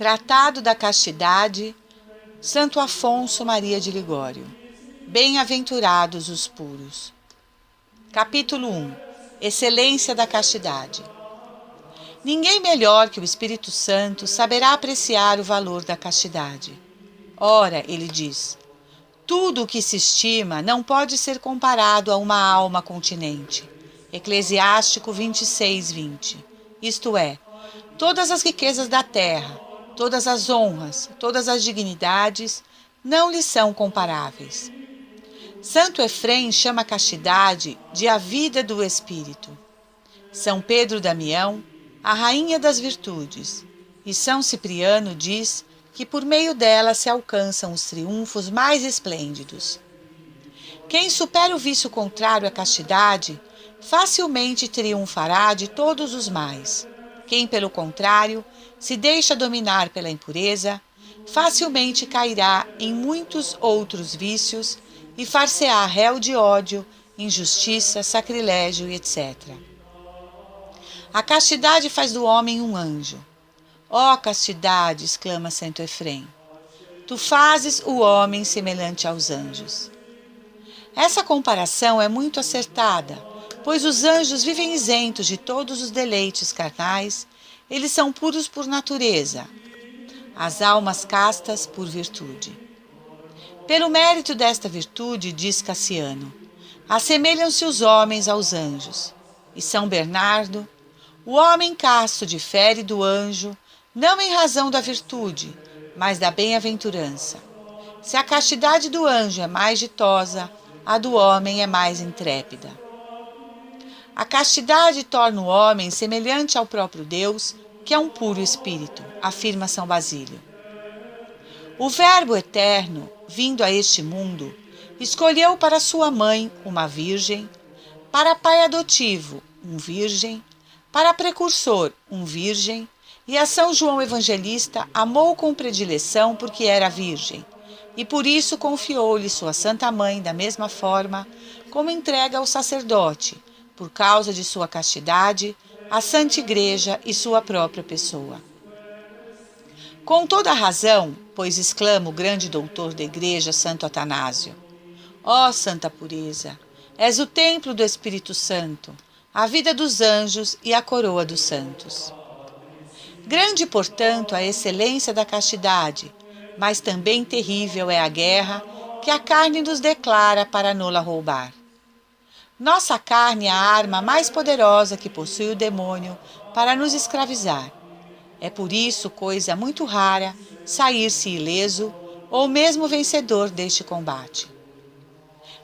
Tratado da Castidade, Santo Afonso Maria de Ligório. Bem-aventurados os puros. Capítulo 1. Excelência da Castidade. Ninguém melhor que o Espírito Santo saberá apreciar o valor da castidade. Ora, ele diz, tudo o que se estima não pode ser comparado a uma alma continente. Eclesiástico 26:20. Isto é, todas as riquezas da terra, todas as honras, todas as dignidades não lhe são comparáveis. Santo Efrem chama a castidade de a vida do Espírito. São Pedro Damião, a rainha das virtudes, e São Cipriano diz que por meio dela se alcançam os triunfos mais esplêndidos. Quem supera o vício contrário à castidade, facilmente triunfará de todos os mais. Quem, pelo contrário, se deixa dominar pela impureza, facilmente cairá em muitos outros vícios e far-se-á réu de ódio, injustiça, sacrilégio, etc. A castidade faz do homem um anjo. Ó castidade, exclama Santo Efrem, tu fazes o homem semelhante aos anjos. Essa comparação é muito acertada, pois os anjos vivem isentos de todos os deleites carnais, eles são puros por natureza, as almas castas por virtude. Pelo mérito desta virtude, diz Cassiano, assemelham-se os homens aos anjos. E São Bernardo, o homem casto difere do anjo, não em razão da virtude, mas da bem-aventurança. Se a castidade do anjo é mais ditosa, a do homem é mais intrépida. A castidade torna o homem semelhante ao próprio Deus, que é um puro espírito, afirma São Basílio. O Verbo eterno, vindo a este mundo, escolheu para sua mãe uma virgem, para pai adotivo um virgem, para precursor um virgem, e a São João Evangelista amou com predileção porque era virgem, e por isso confiou-lhe sua Santa Mãe da mesma forma como entrega ao sacerdote, por causa de sua castidade, a Santa Igreja e sua própria pessoa. Com toda a razão, pois exclama o grande doutor da Igreja, Santo Atanásio, ó santa pureza, és o templo do Espírito Santo, a vida dos anjos e a coroa dos santos. Grande, portanto, a excelência da castidade, mas também terrível é a guerra que a carne nos declara para não la roubar. Nossa carne é a arma mais poderosa que possui o demônio para nos escravizar. É por isso coisa muito rara sair-se ileso ou mesmo vencedor deste combate.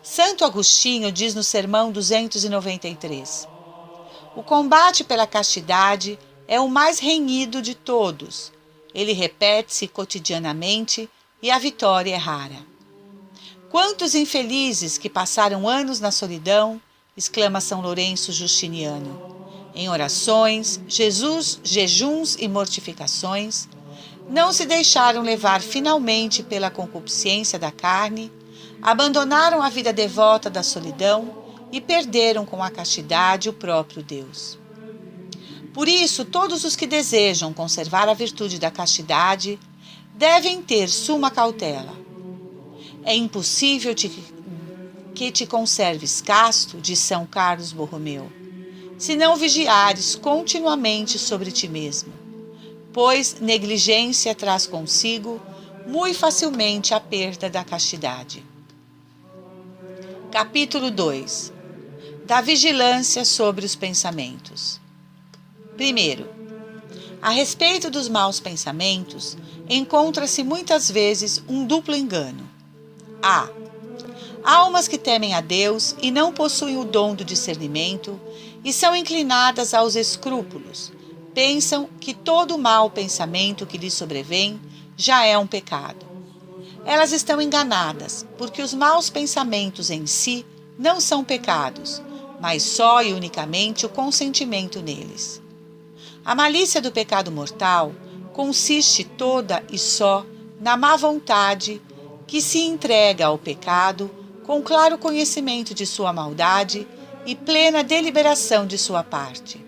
Santo Agostinho diz no Sermão 293, o combate pela castidade é o mais renhido de todos. Ele repete-se cotidianamente e a vitória é rara. Quantos infelizes que passaram anos na solidão, exclama São Lourenço Justiniano, em orações, jejuns e mortificações, não se deixaram levar finalmente pela concupiscência da carne, abandonaram a vida devota da solidão e perderam com a castidade o próprio Deus. Por isso, todos os que desejam conservar a virtude da castidade devem ter suma cautela. É impossível que te conserves casto, diz São Carlos Borromeu, se não vigiares continuamente sobre ti mesmo, pois negligência traz consigo muito facilmente a perda da castidade. Capítulo 2. Da vigilância sobre os pensamentos. Primeiro, a respeito dos maus pensamentos, encontra-se muitas vezes um duplo engano. A. Almas que temem a Deus e não possuem o dom do discernimento e são inclinadas aos escrúpulos, pensam que todo mau pensamento que lhes sobrevém já é um pecado. Elas estão enganadas, porque os maus pensamentos em si não são pecados, mas só e unicamente o consentimento neles. A malícia do pecado mortal consiste toda e só na má vontade que se entrega ao pecado com claro conhecimento de sua maldade e plena deliberação de sua parte.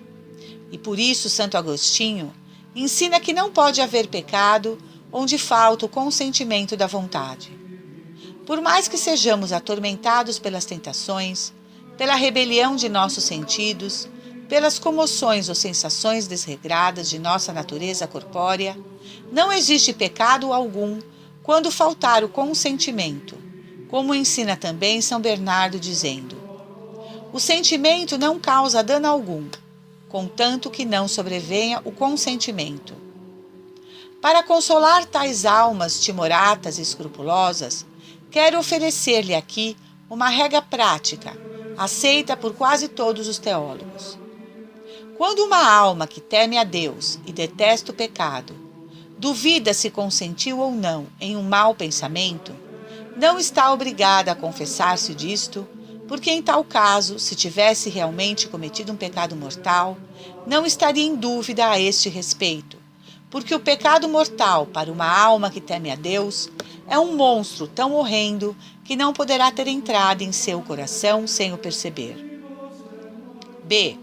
E por isso Santo Agostinho ensina que não pode haver pecado onde falta o consentimento da vontade. Por mais que sejamos atormentados pelas tentações, pela rebelião de nossos sentidos, pelas comoções ou sensações desregradas de nossa natureza corpórea, não existe pecado algum quando faltar o consentimento, como ensina também São Bernardo, dizendo: o sentimento não causa dano algum, contanto que não sobrevenha o consentimento. Para consolar tais almas timoratas e escrupulosas, quero oferecer-lhe aqui uma regra prática, aceita por quase todos os teólogos. Quando uma alma que teme a Deus e detesta o pecado, duvida se consentiu ou não em um mau pensamento, não está obrigada a confessar-se disto, porque em tal caso, se tivesse realmente cometido um pecado mortal, não estaria em dúvida a este respeito, porque o pecado mortal para uma alma que teme a Deus é um monstro tão horrendo que não poderá ter entrado em seu coração sem o perceber. B.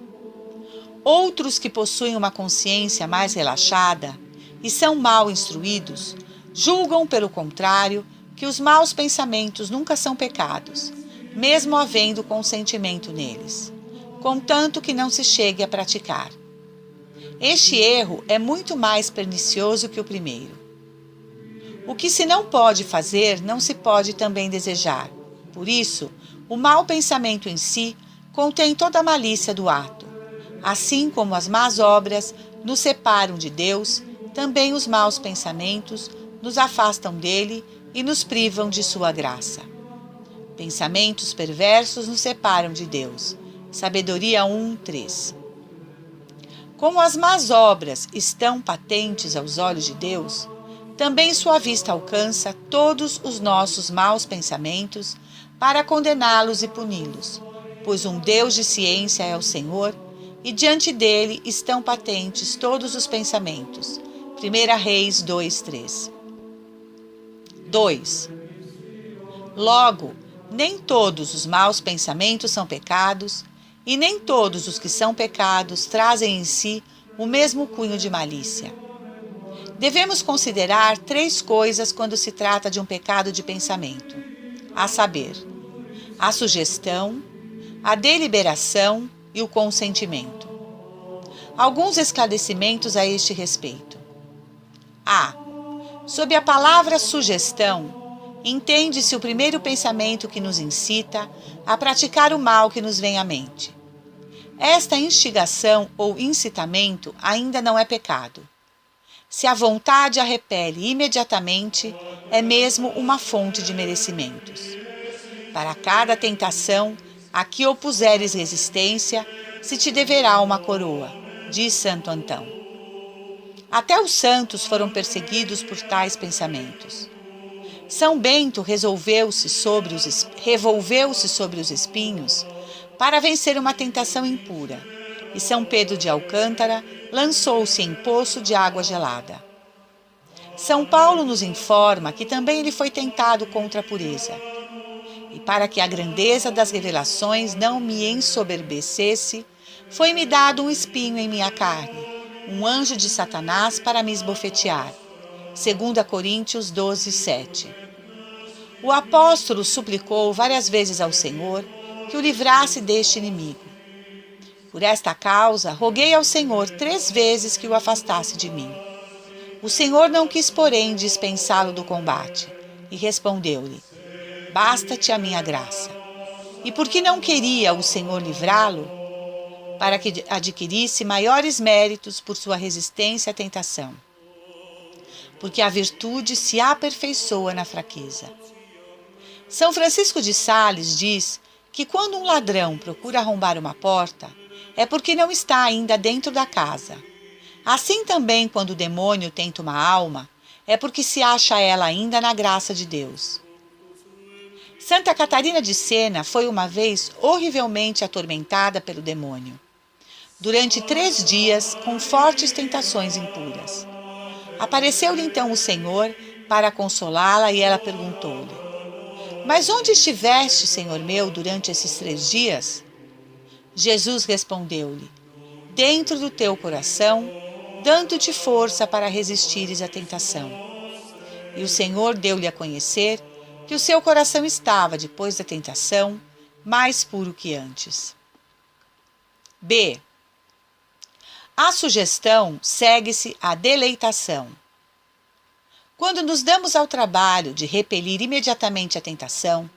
Outros que possuem uma consciência mais relaxada e são mal instruídos, julgam, pelo contrário, que os maus pensamentos nunca são pecados, mesmo havendo consentimento neles, contanto que não se chegue a praticar. Este erro é muito mais pernicioso que o primeiro. O que se não pode fazer, não se pode também desejar. Por isso, o mau pensamento em si contém toda a malícia do ato. Assim como as más obras nos separam de Deus, também os maus pensamentos nos afastam dele e nos privam de sua graça. Pensamentos perversos nos separam de Deus. Sabedoria 1:3. Como as más obras estão patentes aos olhos de Deus, também sua vista alcança todos os nossos maus pensamentos para condená-los e puni-los, pois um Deus de ciência é o Senhor, e diante dele estão patentes todos os pensamentos. 1 Reis 2:3. 2. Logo, nem todos os maus pensamentos são pecados, e nem todos os que são pecados trazem em si o mesmo cunho de malícia. Devemos considerar 3 coisas quando se trata de um pecado de pensamento, a saber, a sugestão, a deliberação e o consentimento. Alguns esclarecimentos a este respeito. A. Sob a palavra sugestão, entende-se o primeiro pensamento que nos incita a praticar o mal que nos vem à mente. Esta instigação ou incitamento ainda não é pecado. Se a vontade a repele imediatamente, é mesmo uma fonte de merecimentos. Para cada tentação a que opuseres resistência, se te deverá uma coroa, diz Santo Antão. Até os santos foram perseguidos por tais pensamentos. São Bento revolveu-se sobre os espinhos para vencer uma tentação impura, e São Pedro de Alcântara lançou-se em poço de água gelada. São Paulo nos informa que também ele foi tentado contra a pureza. E para que a grandeza das revelações não me ensoberbecesse, foi-me dado um espinho em minha carne, um anjo de Satanás para me esbofetear. 2 Coríntios 12:7. O apóstolo suplicou várias vezes ao Senhor que o livrasse deste inimigo. Por esta causa, roguei ao Senhor 3 vezes que o afastasse de mim. O Senhor não quis, porém, dispensá-lo do combate, e respondeu-lhe: basta-te a minha graça. E porque não queria o Senhor livrá-lo, para que adquirisse maiores méritos por sua resistência à tentação. Porque a virtude se aperfeiçoa na fraqueza. São Francisco de Sales diz que quando um ladrão procura arrombar uma porta, é porque não está ainda dentro da casa. Assim também, quando o demônio tenta uma alma, é porque se acha ela ainda na graça de Deus. Santa Catarina de Sena foi uma vez horrivelmente atormentada pelo demônio, durante 3 dias com fortes tentações impuras. Apareceu-lhe então o Senhor para consolá-la e ela perguntou-lhe: mas onde estiveste, Senhor meu, durante esses 3 dias? Jesus respondeu-lhe: dentro do teu coração dando-te força para resistires à tentação. E o Senhor deu-lhe a conhecer que o seu coração estava, depois da tentação, mais puro que antes. B. A sugestão segue-se à deleitação. Quando nos damos ao trabalho de repelir imediatamente a tentação,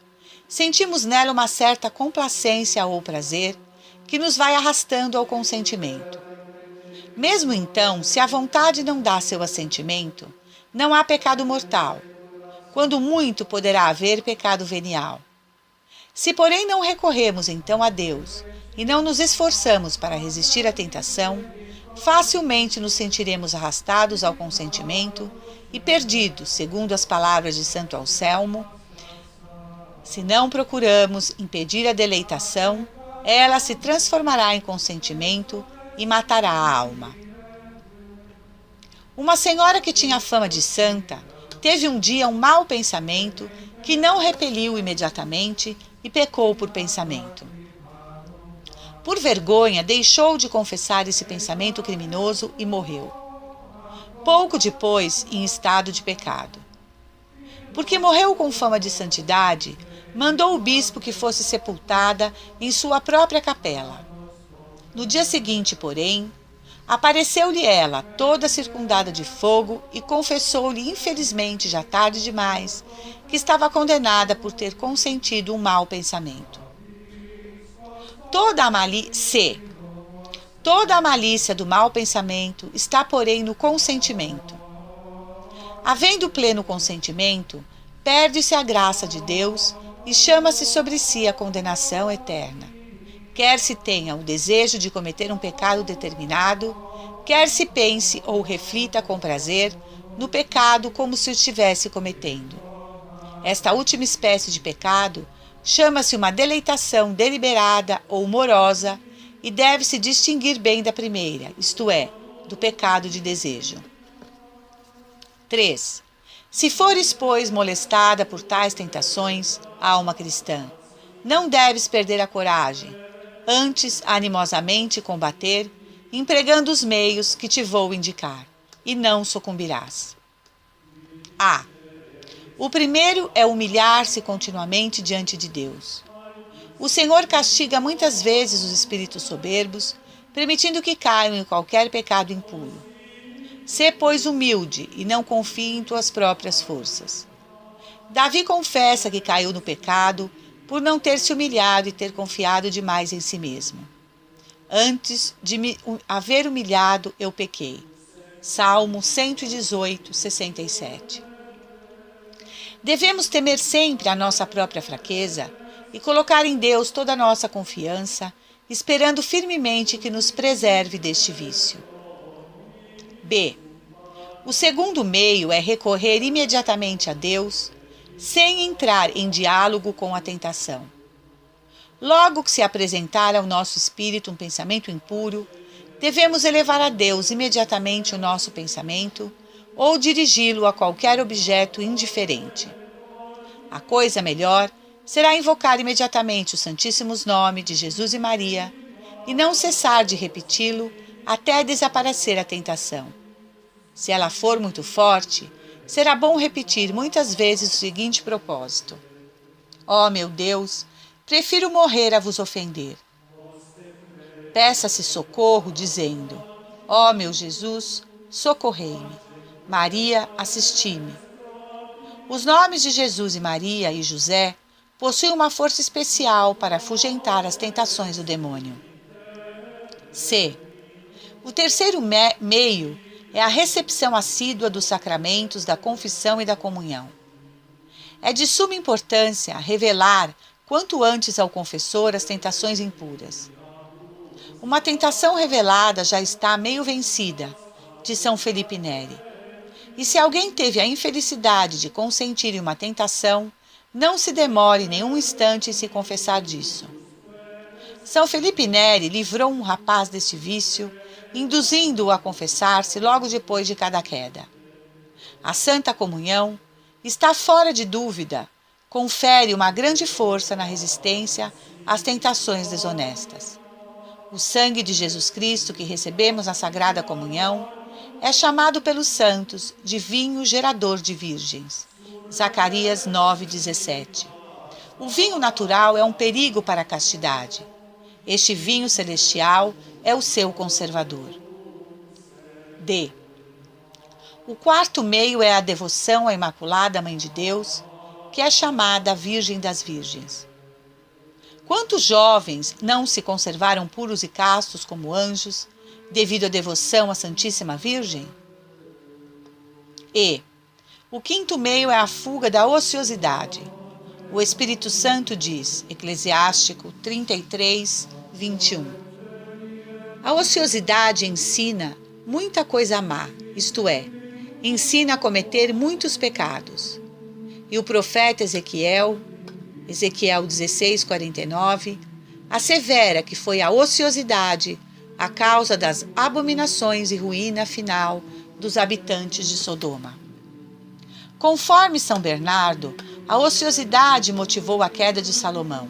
sentimos nela uma certa complacência ou prazer que nos vai arrastando ao consentimento. Mesmo então, se a vontade não dá seu assentimento, não há pecado mortal. Quando muito, poderá haver pecado venial. Se, porém, não recorremos então a Deus e não nos esforçamos para resistir à tentação, facilmente nos sentiremos arrastados ao consentimento e perdidos, segundo as palavras de Santo Anselmo. Se não procuramos impedir a deleitação, ela se transformará em consentimento e matará a alma. Uma senhora que tinha fama de santa teve um dia um mau pensamento que não repeliu imediatamente e pecou por pensamento. Por vergonha, deixou de confessar esse pensamento criminoso e morreu. Pouco depois, em estado de pecado. Porque morreu com fama de santidade, mandou o bispo que fosse sepultada em sua própria capela. No dia seguinte, porém, apareceu-lhe ela, toda circundada de fogo, e confessou-lhe, infelizmente já tarde demais, que estava condenada por ter consentido um mau pensamento. Toda a malícia do mau pensamento está, porém, no consentimento. Havendo pleno consentimento, perde-se a graça de Deus e chama-se sobre si a condenação eterna. Quer se tenha o desejo de cometer um pecado determinado, quer se pense ou reflita com prazer no pecado como se o estivesse cometendo. Esta última espécie de pecado chama-se uma deleitação deliberada ou morosa e deve-se distinguir bem da primeira, isto é, do pecado de desejo. 3. Se fores, pois, molestada por tais tentações, alma cristã, não deves perder a coragem, antes animosamente combater, empregando os meios que te vou indicar, e não sucumbirás. A. O primeiro é humilhar-se continuamente diante de Deus. O Senhor castiga muitas vezes os espíritos soberbos, permitindo que caiam em qualquer pecado impuro. Sê, pois, humilde e não confie em tuas próprias forças. Davi confessa que caiu no pecado por não ter se humilhado e ter confiado demais em si mesmo. Antes de me haver humilhado, eu pequei. Salmo 118, 67. Devemos temer sempre a nossa própria fraqueza e colocar em Deus toda a nossa confiança, esperando firmemente que nos preserve deste vício. B. O segundo meio é recorrer imediatamente a Deus, sem entrar em diálogo com a tentação. Logo que se apresentar ao nosso espírito um pensamento impuro, devemos elevar a Deus imediatamente o nosso pensamento ou dirigi-lo a qualquer objeto indiferente. A coisa melhor será invocar imediatamente os santíssimos nomes de Jesus e Maria e não cessar de repeti-lo até desaparecer a tentação. Se ela for muito forte, será bom repetir muitas vezes o seguinte propósito: ó meu Deus, prefiro morrer a vos ofender. Peça-se socorro dizendo: ó meu Jesus, socorrei-me. Maria, assisti-me. Os nomes de Jesus e Maria e José possuem uma força especial para afugentar as tentações do demônio. C. O terceiro meio é a recepção assídua dos sacramentos da confissão e da comunhão. É de suma importância revelar quanto antes ao confessor as tentações impuras. Uma tentação revelada já está meio vencida, de São Felipe Neri. E se alguém teve a infelicidade de consentir em uma tentação, não se demore nenhum instante em se confessar disso. São Felipe Neri livrou um rapaz deste vício, induzindo-o a confessar-se logo depois de cada queda. A Santa Comunhão, está fora de dúvida, confere uma grande força na resistência às tentações desonestas. O sangue de Jesus Cristo que recebemos na Sagrada Comunhão É chamado pelos santos de vinho gerador de virgens. Zacarias 9:17. O vinho natural é um perigo para a castidade. Este vinho celestial é o seu conservador. D. O quarto meio é a devoção à Imaculada Mãe de Deus, que é chamada a Virgem das Virgens. Quantos jovens não se conservaram puros e castos como anjos, devido à devoção à Santíssima Virgem? E. O quinto meio é a fuga da ociosidade. O Espírito Santo diz, Eclesiástico 33:21. A ociosidade ensina muita coisa má, isto é, ensina a cometer muitos pecados. E o profeta Ezequiel 16:49, assevera que foi a ociosidade a causa das abominações e ruína final dos habitantes de Sodoma. Conforme São Bernardo, a ociosidade motivou a queda de Salomão.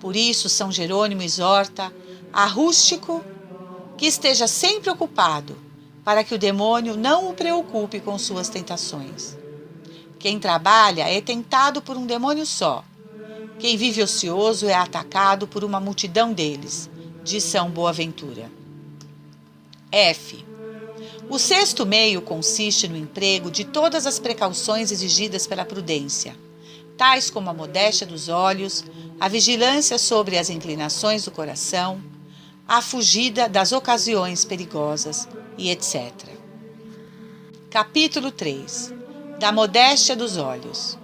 Por isso, São Jerônimo exorta a rústico que esteja sempre ocupado, para que o demônio não o preocupe com suas tentações. Quem trabalha é tentado por um demônio só. Quem vive ocioso é atacado por uma multidão deles, diz São Boaventura. F. O sexto meio consiste no emprego de todas as precauções exigidas pela prudência, tais como a modéstia dos olhos, a vigilância sobre as inclinações do coração, a fugida das ocasiões perigosas e etc. Capítulo 3. Da modéstia dos olhos.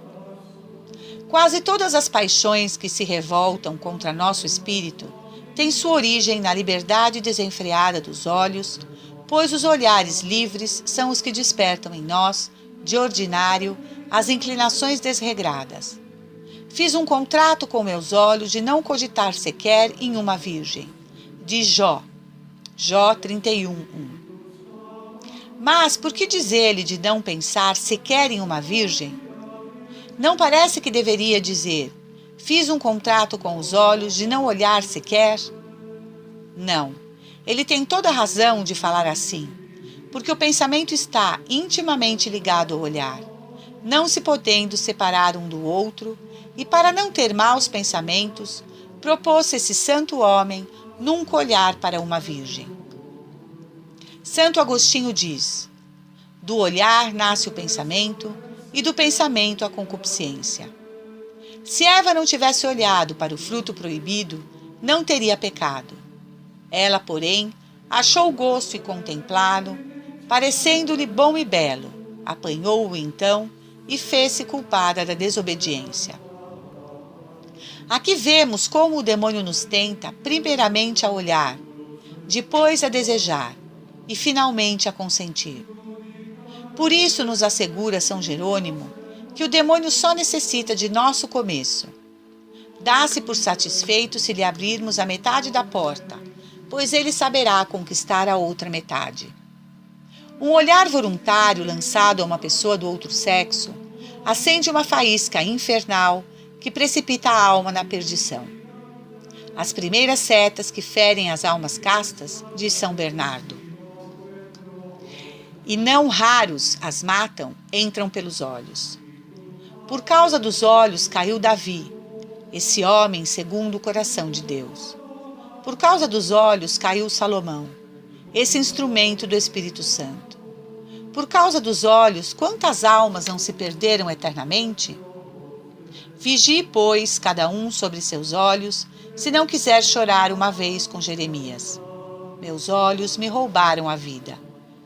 Quase todas as paixões que se revoltam contra nosso espírito têm sua origem na liberdade desenfreada dos olhos, pois os olhares livres são os que despertam em nós, de ordinário, as inclinações desregradas. Fiz um contrato com meus olhos de não cogitar sequer em uma virgem, diz Jó 31:1. Mas por que diz ele de não pensar sequer em uma virgem? Não parece que deveria dizer, fiz um contrato com os olhos de não olhar sequer? Não, ele tem toda a razão de falar assim, porque o pensamento está intimamente ligado ao olhar, não se podendo separar um do outro, e para não ter maus pensamentos, propôs esse santo homem nunca olhar para uma virgem. Santo Agostinho diz, do olhar nasce o pensamento, e do pensamento a concupiscência. Se Eva não tivesse olhado para o fruto proibido, não teria pecado. Ela, porém, achou o gosto e contemplá-lo, parecendo-lhe bom e belo, apanhou-o então e fez-se culpada da desobediência. Aqui vemos como o demônio nos tenta primeiramente a olhar, depois a desejar e finalmente a consentir. Por isso nos assegura São Jerônimo que o demônio só necessita de nosso começo. Dá-se por satisfeito se lhe abrirmos a metade da porta, pois ele saberá conquistar a outra metade. Um olhar voluntário lançado a uma pessoa do outro sexo acende uma faísca infernal que precipita a alma na perdição. As primeiras setas que ferem as almas castas, diz São Bernardo, e não raros as matam, entram pelos olhos. Por causa dos olhos caiu Davi, esse homem segundo o coração de Deus. Por causa dos olhos caiu Salomão, esse instrumento do Espírito Santo. Por causa dos olhos, quantas almas não se perderam eternamente? Vigie, pois, cada um sobre seus olhos, se não quiser chorar uma vez com Jeremias. Meus olhos me roubaram a vida.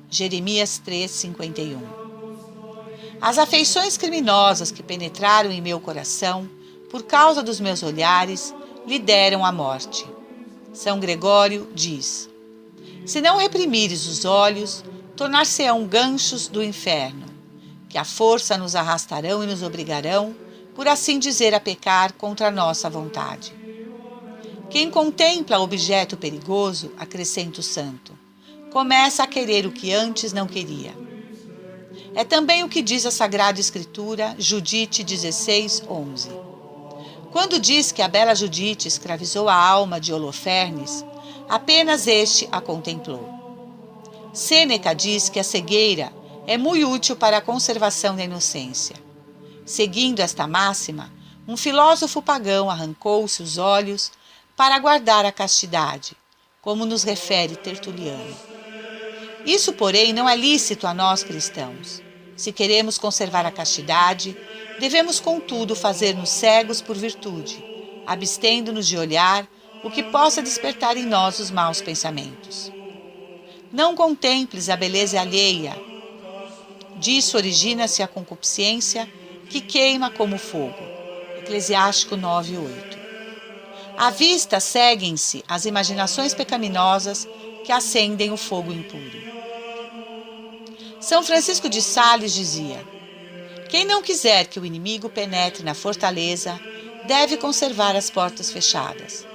Jeremias 3:51. As afeições criminosas que penetraram em meu coração, por causa dos meus olhares, lhe deram a morte. São Gregório diz, se não reprimires os olhos, tornar-se-ão ganchos do inferno, que à força nos arrastarão e nos obrigarão, por assim dizer, a pecar contra a nossa vontade. Quem contempla objeto perigoso, acrescenta o santo, começa a querer o que antes não queria. É também o que diz a Sagrada Escritura, Judite 16:11. Quando diz que a bela Judite escravizou a alma de Holofernes, apenas este a contemplou. Sêneca diz que a cegueira é muito útil para a conservação da inocência. Seguindo esta máxima, um filósofo pagão arrancou-se os olhos para guardar a castidade, como nos refere Tertuliano. Isso, porém, não é lícito a nós cristãos. Se queremos conservar a castidade, devemos, contudo, fazer-nos cegos por virtude, abstendo-nos de olhar o que possa despertar em nós os maus pensamentos. Não contemples a beleza alheia. Disso origina-se a concupiscência que queima como fogo. Eclesiástico 9:8. À vista seguem-se as imaginações pecaminosas que acendem o fogo impuro. São Francisco de Sales dizia: quem não quiser que o inimigo penetre na fortaleza, deve conservar as portas fechadas.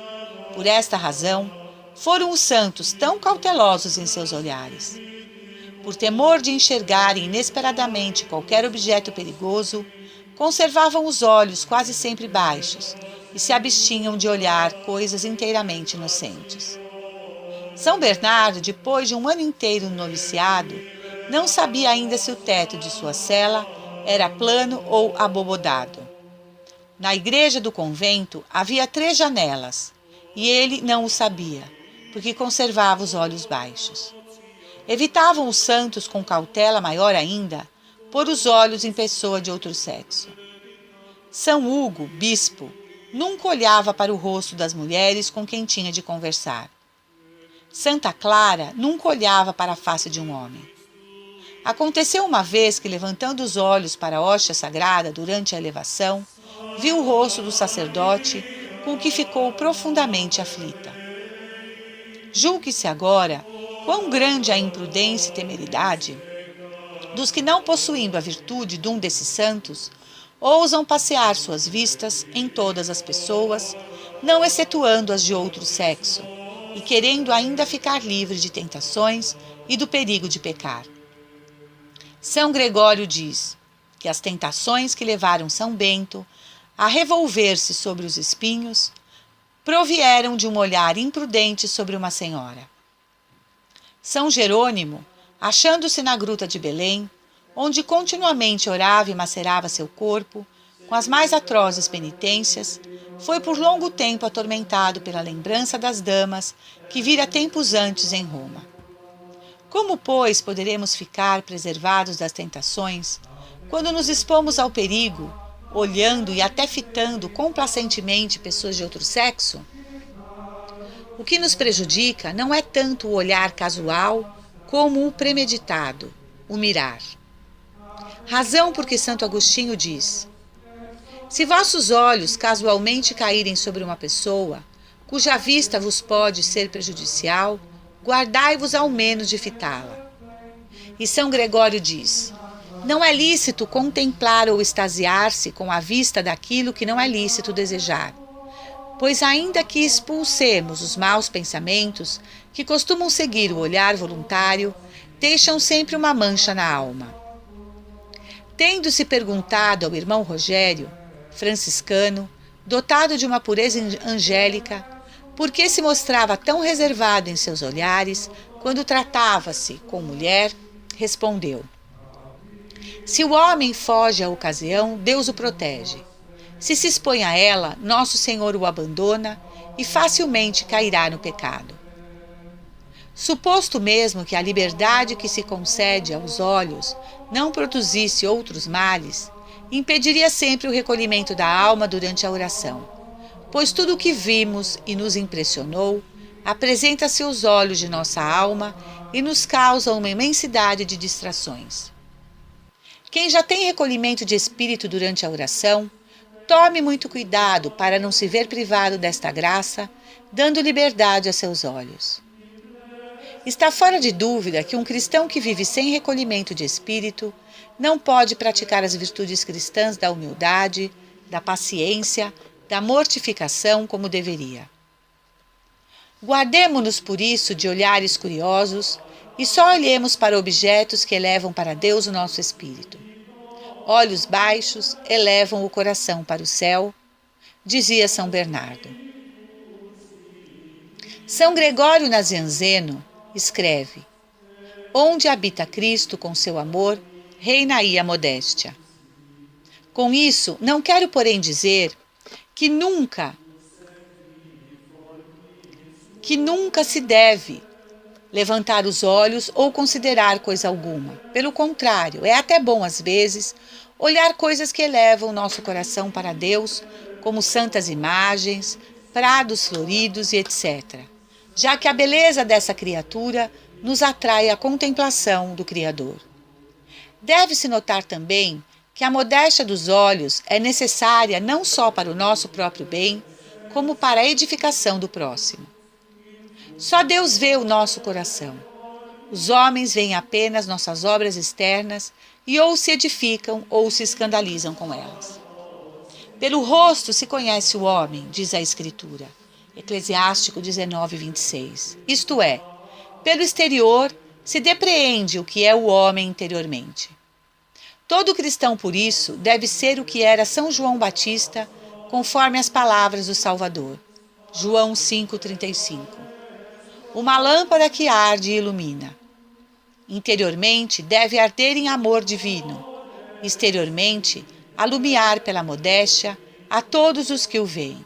Por esta razão, foram os santos tão cautelosos em seus olhares. Por temor de enxergarem inesperadamente qualquer objeto perigoso, conservavam os olhos quase sempre baixos e se abstinham de olhar coisas inteiramente inocentes. São Bernardo, depois de um ano inteiro no noviciado, não sabia ainda se o teto de sua cela era plano ou abobodado. Na igreja do convento havia 3 janelas, e ele não o sabia, porque conservava os olhos baixos. Evitavam os santos, com cautela maior ainda, pôr os olhos em pessoa de outro sexo. São Hugo, bispo, nunca olhava para o rosto das mulheres com quem tinha de conversar. Santa Clara nunca olhava para a face de um homem. Aconteceu uma vez que, levantando os olhos para a hóstia sagrada durante a elevação, viu o rosto do sacerdote, com o que ficou profundamente aflita. Julgue-se agora quão grande a imprudência e temeridade dos que, não possuindo a virtude de um desses santos, ousam passear suas vistas em todas as pessoas, não excetuando as de outro sexo, e querendo ainda ficar livre de tentações e do perigo de pecar. São Gregório diz que as tentações que levaram São Bento a revolver-se sobre os espinhos provieram de um olhar imprudente sobre uma senhora. São Jerônimo, achando-se na gruta de Belém, onde continuamente orava e macerava seu corpo, com as mais atrozes penitências, foi por longo tempo atormentado pela lembrança das damas que vira tempos antes em Roma. Como, pois, poderemos ficar preservados das tentações quando nos expomos ao perigo, olhando e até fitando complacentemente pessoas de outro sexo? O que nos prejudica não é tanto o olhar casual como o premeditado, o mirar. Razão porque Santo Agostinho diz: se vossos olhos casualmente caírem sobre uma pessoa, cuja vista vos pode ser prejudicial, guardai-vos ao menos de fitá-la. E São Gregório diz: não é lícito contemplar ou extasiar-se com a vista daquilo que não é lícito desejar, pois ainda que expulsemos os maus pensamentos que costumam seguir o olhar voluntário, deixam sempre uma mancha na alma. Tendo-se perguntado ao irmão Rogério, franciscano, dotado de uma pureza angélica, por que se mostrava tão reservado em seus olhares quando tratava-se com mulher, respondeu: se o homem foge à ocasião, Deus o protege. Se se expõe a ela, Nosso Senhor o abandona e facilmente cairá no pecado. Suposto mesmo que a liberdade que se concede aos olhos não produzisse outros males, impediria sempre o recolhimento da alma durante a oração, pois tudo o que vimos e nos impressionou apresenta-se aos olhos de nossa alma e nos causa uma imensidade de distrações. Quem já tem recolhimento de espírito durante a oração, tome muito cuidado para não se ver privado desta graça, dando liberdade a seus olhos. Está fora de dúvida que um cristão que vive sem recolhimento de espírito não pode praticar as virtudes cristãs da humildade, da paciência, da mortificação como deveria. Guardemo-nos, por isso, de olhares curiosos e só olhemos para objetos que elevam para Deus o nosso espírito. Olhos baixos elevam o coração para o céu, dizia São Bernardo. São Gregório Nazianzeno escreve: Onde habita Cristo com seu amor, reina aí a modéstia. Com isso, não quero, porém, dizer que nunca se deve levantar os olhos ou considerar coisa alguma. Pelo contrário, é até bom, às vezes, olhar coisas que elevam o nosso coração para Deus, como santas imagens, prados floridos e etc., já que a beleza dessa criatura nos atrai à contemplação do Criador. Deve-se notar também que a modéstia dos olhos é necessária não só para o nosso próprio bem, como para a edificação do próximo. Só Deus vê o nosso coração. Os homens veem apenas nossas obras externas e ou se edificam ou se escandalizam com elas. Pelo rosto se conhece o homem, diz a Escritura. Eclesiástico 19:26. Isto é, pelo exterior se depreende o que é o homem interiormente. Todo cristão, por isso, deve ser o que era São João Batista, conforme as palavras do Salvador. João 5,35. Uma lâmpada que arde e ilumina. Interiormente deve arder em amor divino. Exteriormente, alumiar pela modéstia a todos os que o veem.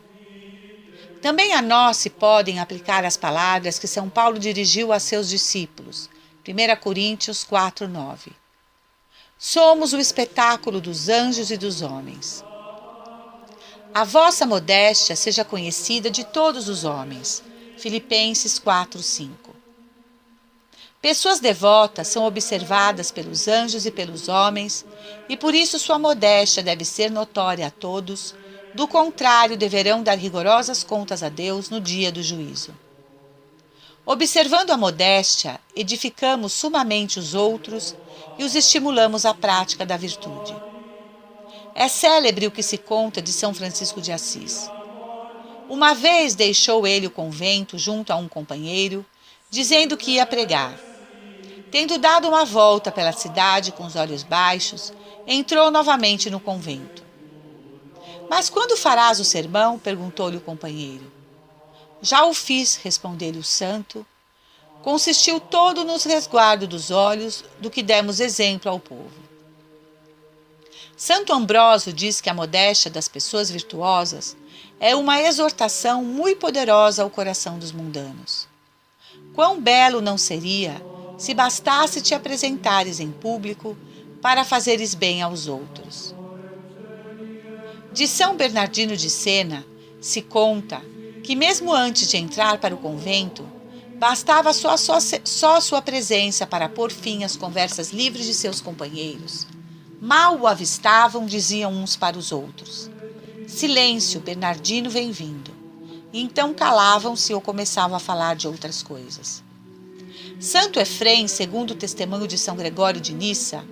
Também a nós se podem aplicar as palavras que São Paulo dirigiu a seus discípulos. 1 Coríntios 4:9. Somos o espetáculo dos anjos e dos homens. A vossa modéstia seja conhecida de todos os homens. Filipenses 4:5. Pessoas devotas são observadas pelos anjos e pelos homens, e por isso sua modéstia deve ser notória a todos. Do contrário, deverão dar rigorosas contas a Deus no dia do juízo. Observando a modéstia, edificamos sumamente os outros e os estimulamos à prática da virtude. É célebre o que se conta de São Francisco de Assis. Uma vez deixou ele o convento junto a um companheiro, dizendo que ia pregar. Tendo dado uma volta pela cidade com os olhos baixos, entrou novamente no convento. Mas quando farás o sermão? Perguntou-lhe o companheiro. Já o fiz, respondeu-lhe o santo. Consistiu todo nos resguardo dos olhos, do que demos exemplo ao povo. Santo Ambrósio diz que a modéstia das pessoas virtuosas é uma exortação muito poderosa ao coração dos mundanos. Quão belo não seria se bastasse te apresentares em público para fazeres bem aos outros. De São Bernardino de Sena se conta que mesmo antes de entrar para o convento, bastava só sua presença para pôr fim às conversas livres de seus companheiros. Mal o avistavam, diziam uns para os outros: silêncio, Bernardino vem vindo. E então calavam-se ou começavam a falar de outras coisas. Santo Efrém, segundo o testemunho de São Gregório de Nissa,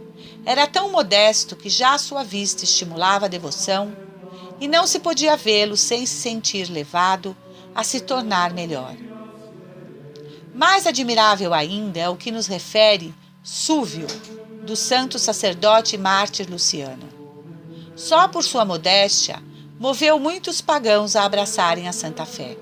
era tão modesto que já a sua vista estimulava a devoção e não se podia vê-lo sem se sentir levado a se tornar melhor. Mais admirável ainda é o que nos refere Súvio, do santo sacerdote e mártir Luciano. Só por sua modéstia, moveu muitos pagãos a abraçarem a Santa Fé.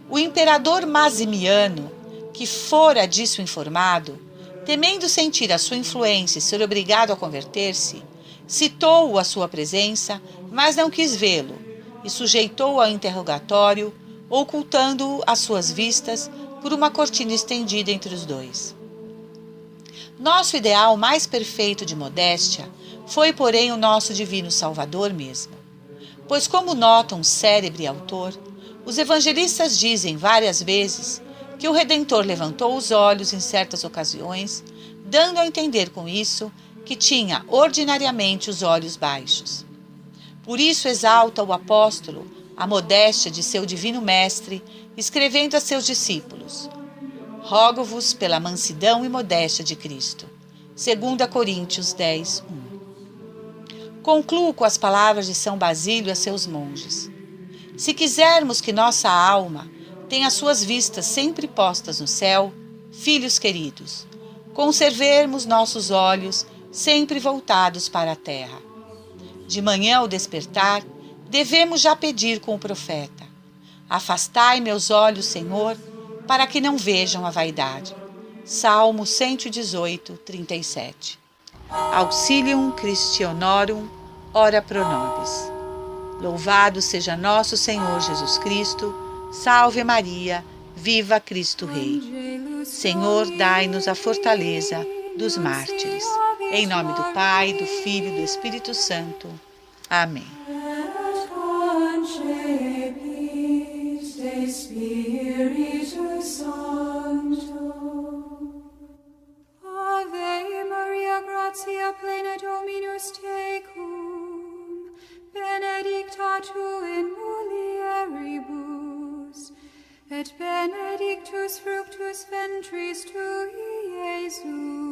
O imperador Masimiano, que fora disso informado, temendo sentir a sua influência e ser obrigado a converter-se, citou-o à sua presença, mas não quis vê-lo, e sujeitou-o ao interrogatório, ocultando-o às suas vistas por uma cortina estendida entre os dois. Nosso ideal mais perfeito de modéstia foi, porém, o nosso divino Salvador mesmo. Pois, como nota um célebre autor, os evangelistas dizem várias vezes que o Redentor levantou os olhos em certas ocasiões, dando a entender com isso que tinha ordinariamente os olhos baixos. Por isso exalta o apóstolo a modéstia de seu divino mestre, escrevendo a seus discípulos: rogo-vos pela mansidão e modéstia de Cristo. 2 Coríntios 10:1. Concluo com as palavras de São Basílio a seus monges: se quisermos que nossa alma tenha suas vistas sempre postas no céu, filhos queridos, conservemos nossos olhos sempre voltados para a terra. De manhã ao despertar, devemos já pedir com o profeta: afastai meus olhos, Senhor, para que não vejam a vaidade. Salmo 118, 37. Auxilium Christionorum, ora pro nobis. Louvado seja nosso Senhor Jesus Cristo, salve Maria, viva Cristo Rei. Senhor, dai-nos a fortaleza dos mártires. Em nome do Pai, do Filho e do Espírito Santo. Amém. Ave Maria, gratia plena Dominus tecum, benedicta tu in mulieribus, et benedictus fructus ventris tui, Iesus.